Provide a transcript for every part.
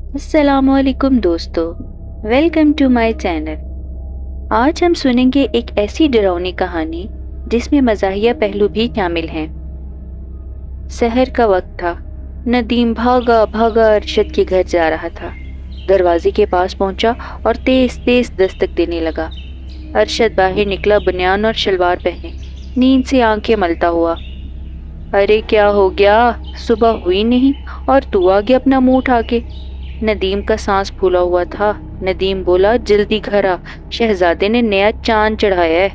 अस्सलाम वालेकुम दोस्तों, वेलकम टू माय चैनल। आज हम सुनेंगे एक ऐसी डरावनी कहानी जिसमें मज़ाहिया पहलू भी शामिल हैं। सहर का वक्त था। नदीम भागा भागा अरशद के घर जा रहा था। दरवाजे के पास पहुंचा और तेज तेज दस्तक देने लगा। अरशद बाहर निकला, बनियान और शलवार पहने, नींद से आंखें मलता हुआ। अरे क्या हो गया, सुबह हुई नहीं और तू आ गया अपना मुंह उठा के। नदीम का सांस फूला हुआ था। नदीम बोला, जल्दी घर आ, शहजादे ने नया चांद चढ़ाया है।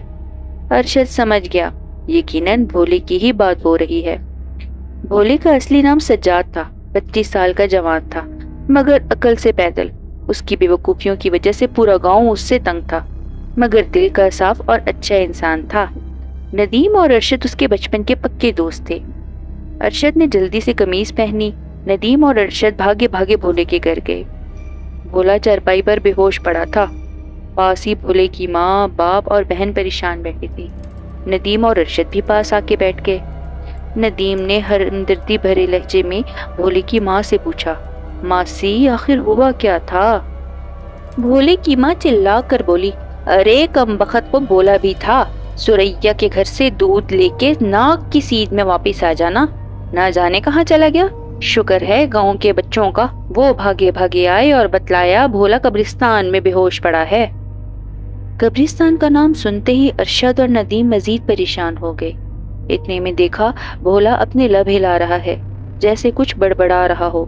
अरशद समझ गया, यकीनन भोले की ही बात हो रही है। भोले का असली नाम सज्जाद था। 25 साल का जवान था, मगर अकल से पैदल। उसकी बेवकूफियों की वजह से पूरा गांव उससे तंग था, मगर दिल का साफ और अच्छा इंसान था। नदीम और अरशद उसके बचपन के पक्के दोस्त थे। अरशद ने जल्दी से कमीज पहनी। नदीम और अरशद भागे भागे भोले के घर गए। भोला चारपाई पर बेहोश पड़ा था। पास ही भोले की माँ, बाप और बहन परेशान बैठी थी। नदीम और अरशद भी पास आके बैठ गए। नदीम ने हमदर्दी भरे लहजे में भोले की माँ से पूछा, मासी आखिर हुआ क्या था? भोले की माँ चिल्ला कर बोली, अरे कमबख्त को बोला भी था सुरैया के घर से दूध लेके नाक की सीध में वापिस आ जाना, ना जाने कहाँ चला गया। शुक्र है गांव के बच्चों का, वो भागे भागे आए और बतलाया भोला कब्रिस्तान में बेहोश पड़ा है। कब्रिस्तान का नाम सुनते ही अरशद और नदीम मजीद परेशान हो गए। इतने में देखा भोला अपने लब हिला रहा है, जैसे कुछ बड़बड़ा रहा हो।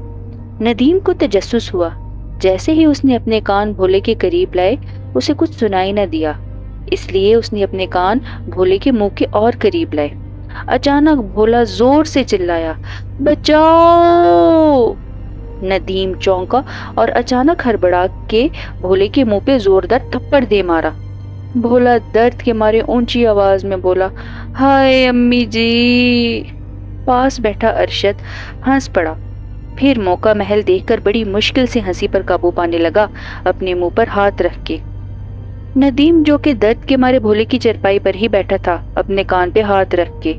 नदीम को तजस्सुस हुआ। जैसे ही उसने अपने कान भोले के करीब लाए, उसे कुछ सुनाई न दिया, इसलिए उसने अपने कान भोले के मुंह के और करीब लाए। अचानक भोला जोर से चिल्लाया, बचाओ! नदीम चौंका और अचानक हड़बड़ा के भोले के मुंह पे जोरदार थप्पड़ दे मारा। भोला दर्द के मारे ऊंची आवाज में बोला, हाय अम्मी जी। पास बैठा अरशद हंस पड़ा, फिर मौका महल देखकर बड़ी मुश्किल से हंसी पर काबू पाने लगा, अपने मुंह पर हाथ रख के। नदीम, जो कि दर्द के मारे भोले की चरपाई पर ही बैठा था, अपने कान पे हाथ रख के।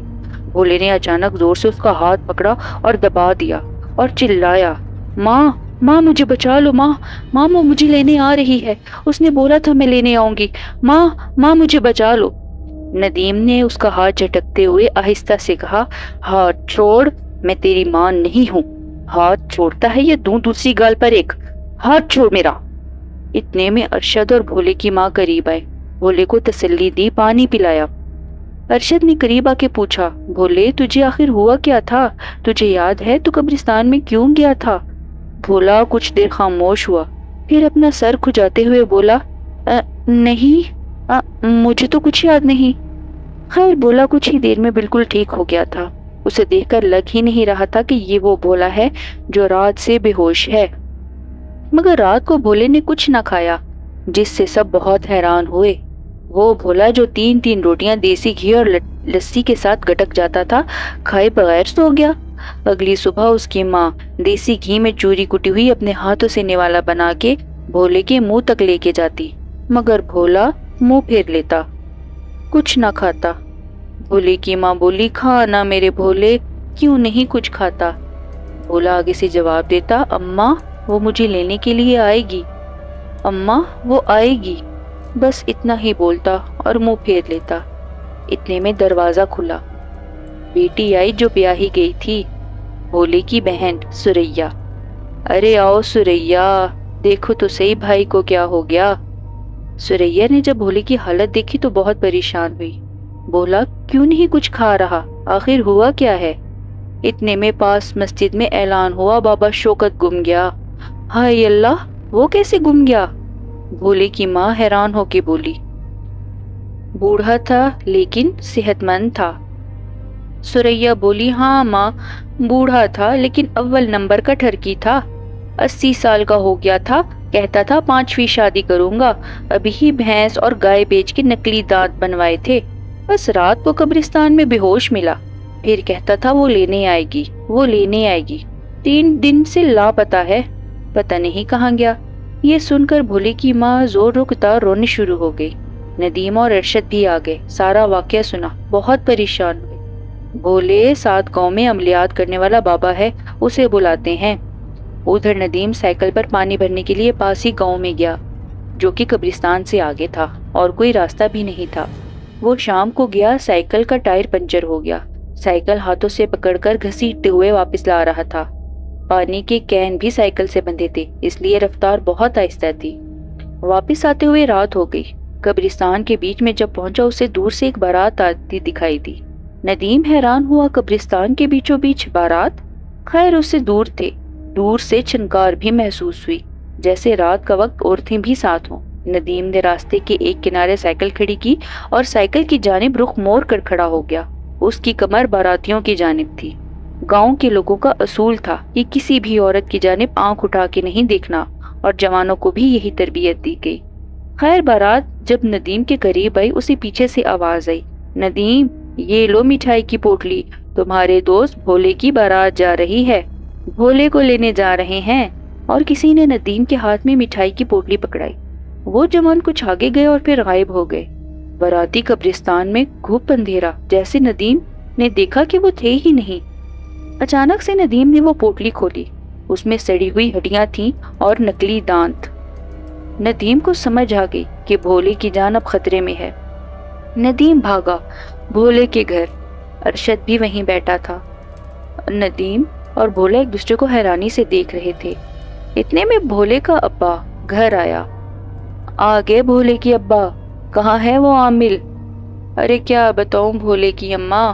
भोले ने अचानक जोर से उसका हाथ पकड़ा और दबा दिया और चिल्लाया, माँ माँ मुझे बचा लो, माँ माँ वो मुझे लेने आ रही है, उसने बोला था मैं लेने आऊंगी, माँ माँ मुझे बचा लो। नदीम ने उसका हाथ झटकते हुए आहिस्ता से कहा, हाथ छोड़, मैं तेरी माँ नहीं हूँ। हाथ छोड़ता है या दूं दूसरी गाल पर एक, हाथ छोड़ मेरा। इतने में अरशद और भोले की माँ करीब आए। भोले को तसल्ली दी, पानी पिलाया। अरशद ने करीब आके पूछा, भोले तुझे आखिर हुआ क्या था? तुझे याद है तू कब्रिस्तान में क्यों गया था? भोला कुछ देर खामोश हुआ, फिर अपना सर खुजाते हुए बोला, नहीं, मुझे तो कुछ याद नहीं। खैर भोला कुछ ही देर में बिल्कुल ठीक हो गया था। उसे देखकर लग ही नहीं रहा था कि ये वो भोला है जो रात से बेहोश है। मगर रात को भोले ने कुछ न खाया, जिससे सब बहुत हैरान हुए। वो भोला जो 3-3 रोटियां देसी घी और लस्सी के साथ गटक जाता था, खाए बगैर सो गया। अगली सुबह उसकी माँ देसी घी में चूरी कुटी हुई अपने हाथों से निवाला बना के भोले के मुंह तक लेके जाती, मगर भोला मुंह फेर लेता, कुछ न खाता। भोले की माँ बोली, खा ना मेरे भोले, क्यों नहीं कुछ खाता? भोला आगे से जवाब देता, अम्मा वो मुझे लेने के लिए आएगी, अम्मा वो आएगी। बस इतना ही बोलता और मुंह फेर लेता। इतने में दरवाजा खुला। बेटी आई जो ब्याही गई थी, भोले की बहन सुरैया। अरे आओ सुरैया, देखो तो सही भाई को क्या हो गया। सुरैया ने जब भोले की हालत देखी तो बहुत परेशान हुई। बोला, क्यों नहीं कुछ खा रहा, आखिर हुआ क्या है? इतने में पास मस्जिद में ऐलान हुआ, बाबा शौकत गुम गया। हाय अल्लाह, वो कैसे गुम गया? भोले की माँ हैरान होके बोली। बूढ़ा था लेकिन सेहतमंद था। सुरैया बोली, हाँ माँ, बूढ़ा था लेकिन अव्वल नंबर का ठरकी था। 80 साल का हो गया था, कहता था 5वीं शादी करूंगा। अभी ही भैंस और गाय बेच के नकली दांत बनवाए थे। बस रात को कब्रिस्तान में बेहोश मिला, फिर कहता था वो लेने आएगी, वो लेने आएगी। 3 दिन से लापता है, पता नहीं कहाँ गया। ये सुनकर भोले की माँ जोर रुकता रोने शुरू हो गई। नदीम और अरशद भी आ गए, सारा वाकया सुना, बहुत परेशान हुए। बोले, 7 गांव में अमलियात करने वाला बाबा है, उसे बुलाते हैं। ادھر ندیم سائیکل پر پانی بھرنے کے لیے پاس ہی گاؤں میں گیا جو کہ قبرستان سے آگے تھا اور کوئی راستہ بھی نہیں تھا۔ وہ شام کو گیا، سائیکل کا ٹائر پنچر ہو گیا، سائیکل ہاتھوں سے پکڑ کر گھسیٹتے ہوئے واپس لا رہا تھا۔ پانی کے کین بھی سائیکل سے بندھے تھے، اس لیے رفتار بہت آہستہ تھی۔ واپس آتے ہوئے رات ہو گئی۔ قبرستان کے بیچ میں جب پہنچا اسے دور سے ایک بارات آتی دکھائی دی۔ ندیم حیران ہوا، قبرستان کے بیچوں بیچ بارات؟ خیر اس سے دور تھے، دور سے چھنکار بھی محسوس ہوئی، جیسے رات کا وقت عورتیں بھی ساتھ ہوں۔ ندیم نے راستے کے ایک کنارے سائیکل کھڑی کی اور سائیکل کی جانب رخ موڑ کر کھڑا ہو گیا۔ اس کی کمر باراتیوں کی جانب تھی۔ گاؤں کے لوگوں کا اصول تھا کہ کسی بھی عورت کی جانب آنکھ اٹھا کے نہیں دیکھنا، اور جوانوں کو بھی یہی تربیت دی گئی۔ خیر بارات جب ندیم کے قریب آئی، اسے پیچھے سے آواز آئی، ندیم یہ لو مٹھائی کی پوٹلی، تمہارے دوست بھولے کی بارات جا رہی ہے، بھولے کو لینے جا رہے ہیں۔ اور کسی نے ندیم کے ہاتھ میں مٹھائی کی پوٹلی پکڑائی۔ وہ جوان کچھ آگے گئے اور پھر غائب ہو گئے۔ باراتی قبرستان میں گھوپ اندھیرا، جیسے ندیم نے دیکھا کہ وہ تھے ہی نہیں۔ اچانک سے ندیم نے وہ پوٹلی کھولی، اس میں سڑی ہوئی ہڈیاں تھیں اور نکلی دانت۔ ندیم کو سمجھ آ گئی کہ بھولے کی جان اب خطرے میں ہے۔ ندیم بھاگا بھولے کے گھر۔ ارشد بھی وہیں بیٹھا تھا۔ ندیم اور بھولا ایک دوسرے کو حیرانی سے دیکھ رہے تھے۔ اتنے میں بھولے کا ابا گھر آیا۔ آگے بھولے کی ابا، کہاں ہے وہ عامل؟ ارے کیا بتاؤں بھولے کی اماں،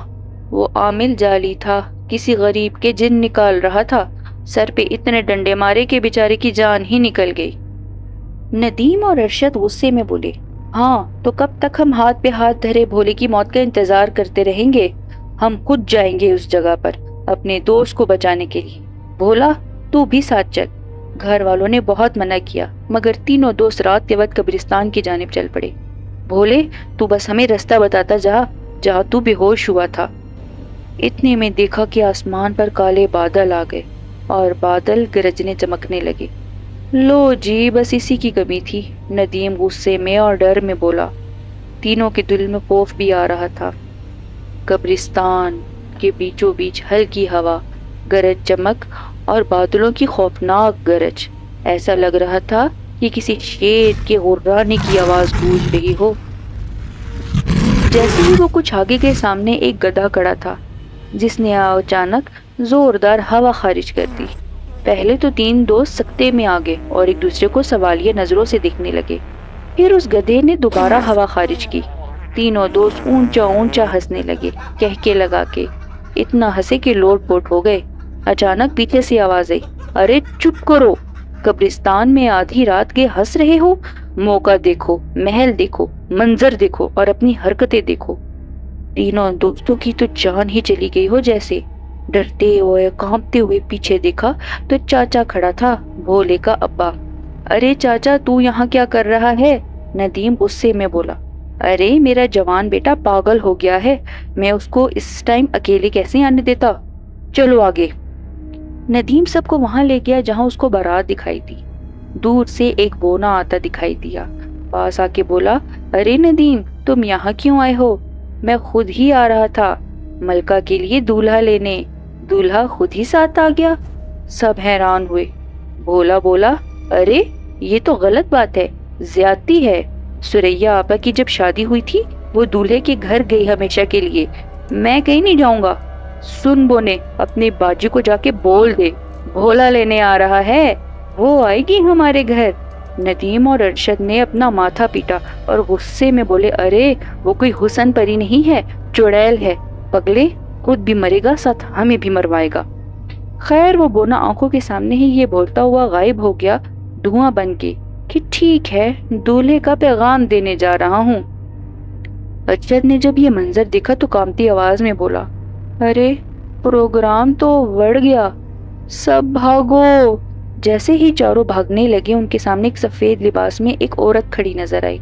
وہ عامل جعلی تھا، کسی غریب کے جن نکال رہا تھا، سر پہ اتنے ڈنڈے مارے کہ بیچارے کی جان ہی نکل گئی۔ ندیم اور ارشد غصے میں بولے، ہاں تو کب تک ہم ہاتھ پہ ہاتھ دھرے بھولے کی موت کا انتظار کرتے رہیں گے؟ ہم خود جائیں گے اس جگہ پر اپنے دوست کو بچانے کے لیے۔ بھولا تو بھی ساتھ چل۔ گھر والوں نے بہت منع کیا، مگر تینوں دوست رات کے وقت قبرستان کی جانب چل پڑے۔ بھولے تو بس ہمیں رستہ بتاتا جا، جہاں تو بے ہوش ہوا تھا۔ اتنے میں دیکھا کہ آسمان پر کالے بادل آ گئے اور بادل گرجنے چمکنے لگے۔ لو جی بس اسی کی کمی تھی، ندیم غصے میں اور ڈر میں بولا۔ تینوں کے دل میں خوف بھی آ رہا تھا۔ قبرستان کے بیچوں بیچ ہلکی ہوا، گرج چمک اور بادلوں کی خوفناک گرج، ایسا لگ رہا تھا کہ کسی شیر کے غرانے کی آواز گونج رہی ہو۔ جیسے ہی وہ کچھ آگے گئے، سامنے ایک گدھا کھڑا تھا جس نے اچانک زوردار ہوا خارج کر دی۔ پہلے تو تین دوست سکتے میں آ گئے اور ایک دوسرے کو سوالیہ نظروں سے دیکھنے لگے۔ پھر اس گدھے نے دوبارہ ہوا خارج کی۔ تینوں دوست اونچا اونچا ہنسنے لگے، کہکے لگا کے، اتنا ہنسے کہ لوٹ پوٹ ہو گئے۔ اچانک پیچھے سے آواز آئی، ارے چپ کرو، قبرستان میں آدھی رات کے ہنس رہے ہو؟ موقع دیکھو، محل دیکھو، منظر دیکھو اور اپنی حرکتیں دیکھو۔ تینوں دوستوں کی تو جان ہی چلی گئی ہو جیسے۔ ڈرتے ہوئے کانپتے ہوئے پیچھے دیکھا تو چاچا کھڑا تھا، بھولے کا ابا۔ ارے چاچا تو یہاں کیا کر رہا ہے؟ ندیم غصے میں بولا۔ ارے میرا جوان بیٹا پاگل ہو گیا ہے، میں اس کو اس ٹائم اکیلے کیسے آنے دیتا؟ چلو آگے۔ ندیم سب کو وہاں لے گیا جہاں اس کو بارات دکھائی دی۔ دور سے ایک بونا آتا دکھائی دیا، پاس آ کے بولا، ارے ندیم تم یہاں کیوں آئے ہو؟ میں خود ہی آ رہا تھا ملکہ کے لیے دولہا لینے، دولہا خود ہی ساتھ آ گیا۔ سب حیران ہوئے۔ بولا بولا، ارے یہ تو غلط بات ہے، زیادتی ہے۔ سریا آپا کی جب شادی ہوئی تھی وہ دولہے کے گھر گئی ہمیشہ کے لیے، میں کہیں نہیں جاؤں گا۔ سن بونے، اپنے باجی کو جا کے بول دے بھولا لینے آ رہا ہے، وہ آئے گی ہمارے گھر۔ ندیم اور ارشد نے اپنا ماتھا پیٹا اور غصے میں بولے، ارے وہ کوئی حسن پری نہیں ہے، چڑیل ہے، پگلے خود بھی مرے گا ساتھ ہمیں بھی مروائے گا۔ خیر وہ بونا آنکھوں کے سامنے ہی یہ بولتا ہوا غائب ہو گیا دھواں بن کے کہ ٹھیک ہے دولہے کا پیغام دینے جا رہا ہوں۔ ارشد نے جب یہ منظر دیکھا تو کانپتی آواز میں بولا، ارے پروگرام تو بڑھ گیا، سب بھاگو۔ جیسے ہی چاروں بھاگنے لگے، ان کے سامنے ایک سفید لباس میں ایک عورت کھڑی نظر آئی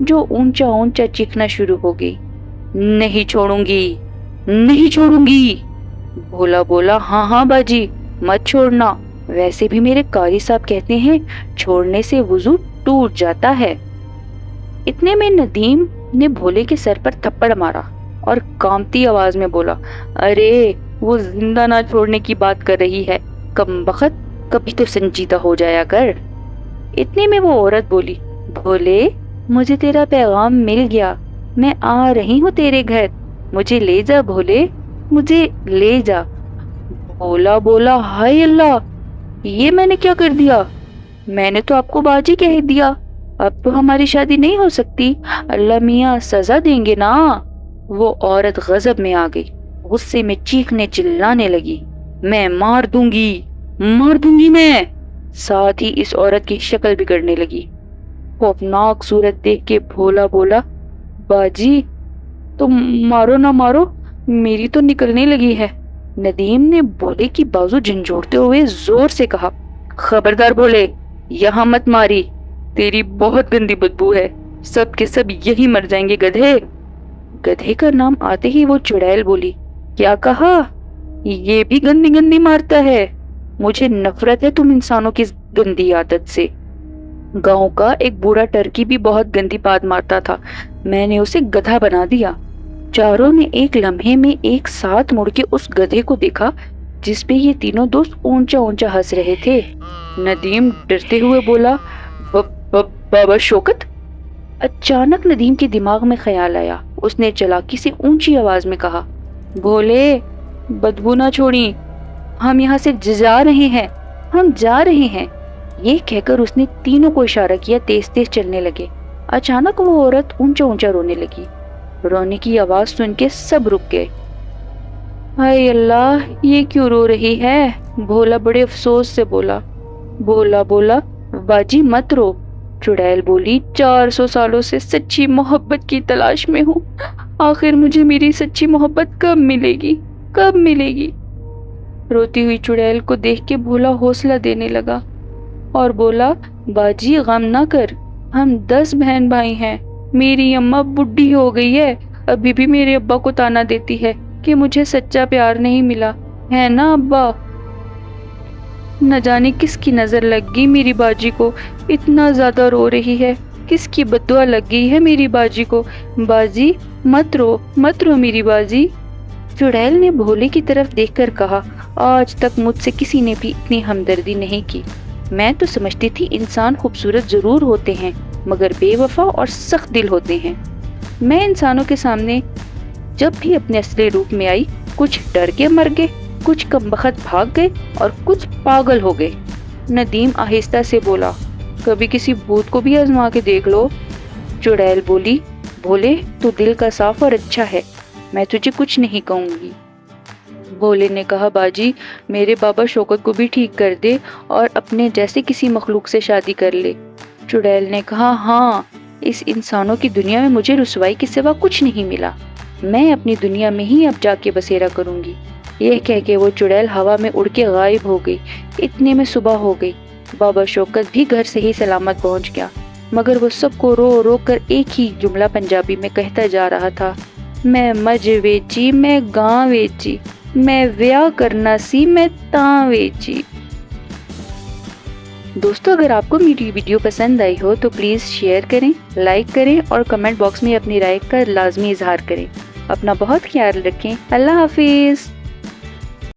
جو اونچا اونچا چیخنا شروع ہو گئی، نہیں چھوڑوں گی، نہیں چھوڑوں گی۔ بھولا بولا، ہاں ہاں باجی مت چھوڑنا، ویسے بھی میرے قاری صاحب کہتے ہیں چھوڑنے سے وضو ٹوٹ جاتا ہے۔ اتنے میں ندیم نے بھولے کے سر پر تھپڑ مارا اور کانپتی آواز میں بولا، ارے وہ زندہ نہ چھوڑنے کی بات کر رہی ہے، کمبخت कभी तो संजीदा हो जाया कर। इतने में वो औरत बोली, भोले मुझे तेरा पैगाम मिल गया, मैं आ रही हूँ तेरे घर, मुझे ले जा भोले, मुझे ले जा। भोला बोला, हाय अल्लाह, ये मैंने क्या कर दिया? मैंने तो आपको बाजी कह दिया, अब तो हमारी शादी नहीं हो सकती, अल्लाह मियाँ सजा देंगे ना। वो औरत गजब में आ गई, गुस्से में चीखने चिल्लाने लगी, मैं मार दूंगी मैं। साथ ही इस औरत की शक्ल बिगड़ने लगी। खौफनाक सूरत देख के भोला बोला, बाजी तो मारो ना मारो, मेरी तो निकलने लगी है। नदीम ने भोले की बाजू झंझोड़ते हुए जोर से कहा, खबरदार भोले, यहाँ मत मारी, तेरी बहुत गंदी बदबू है, सब के सब यही मर जाएंगे गधे। गधे का नाम आते ही वो चुड़ैल बोली, क्या कहा? ये भी गंदी गंदी मारता है, मुझे नफरत है तुम इंसानों की गंदी आदत से। गांव का एक बूढ़ा टर्की भी बहुत गंदी बात मारता था, मैंने उसे गधा बना दिया। चारों ने एक लम्हे में एक साथ मुड़ के उस गधे को देखा जिस पे ये तीनों दोस्त ऊंचा ऊंचा हंस रहे थे। नदीम डरते हुए बोला, बाबा शौकत। अचानक नदीम के दिमाग में ख्याल आया, उसने चालाकी से ऊंची आवाज में कहा, भोले बदबू ना छोड़ी, हम यहाँ से जा रहे हैं। ये कहकर उसने तीनों को इशारा किया, तेज तेज चलने लगे। अचानक वो औरत ऊंचा ऊंचा रोने लगी। रोने की आवाज सुन के सब रुक गए। हाय अल्लाह, ये क्यों रो रही है? भोला बड़े अफसोस से बोला। भोला बोला, बाजी मत रो। चुड़ैल बोली, 400 सालों से सच्ची मोहब्बत की तलाश में हूँ, आखिर मुझे मेरी सच्ची मोहब्बत कब मिलेगी? रोती हुई चुड़ैल को देख के भोला हौसला देने लगा और बोला, बाजी गम ना कर, हम 10 बहन भाई हैं, मेरी अम्मा बुढ़ी हो गई है, अभी भी मेरे अब्बा को ताना देती है कि मुझे सच्चा प्यार नहीं मिला, है ना अब्बा? न जाने किसकी नजर लग गई मेरी बाजी को, इतना ज्यादा रो रही है, किसकी बद्दुआ लग गई है मेरी बाजी को। बाजी मत रो मेरी बाजी। चुड़ैल ने भोले की तरफ देखकर कहा, आज तक मुझसे किसी ने भी इतनी हमदर्दी नहीं की। मैं तो समझती थी इंसान खूबसूरत जरूर होते हैं मगर बेवफा और सख्त दिल होते हैं। मैं इंसानों के सामने जब भी अपने असली रूप में आई, कुछ डर के मर गए, कुछ कमबख्त भाग गए और कुछ पागल हो गए। नदीम आहिस्ता से बोला, कभी किसी भूत को भी आजमा के देख लो। चुड़ैल बोली, भोले तू दिल का साफ और अच्छा है, मैं तुझे कुछ नहीं कहूँगी। भोले ने कहा, बाजी मेरे बाबा शौकत को भी ठीक कर दे और अपने जैसे किसी मखलूक से शादी कर ले। चुड़ैल ने कहा, हाँ, इस इंसानों की दुनिया में मुझे रुसवाई के सिवा कुछ नहीं मिला, मैं अपनी दुनिया में ही अब जाके बसेरा करूंगी। यह कह के वो चुड़ैल हवा में उड़ के गायब हो गई। इतने में सुबह हो गई। बाबा शौकत भी घर से ही सलामत पहुंच गया, मगर वो सबको रो रो कर एक ही जुमला पंजाबी में कहता जा रहा था, मैं मज वेची, मैं गां वेची, मैं व्याह करना सी, मैं तां वेची। दोस्तों, अगर आपको मेरी वीडियो पसंद आई हो तो प्लीज़ शेयर करें, लाइक करें और कमेंट बॉक्स में अपनी राय का लाजमी इजहार करें। अपना बहुत ख्याल रखें। अल्लाह हाफिज़।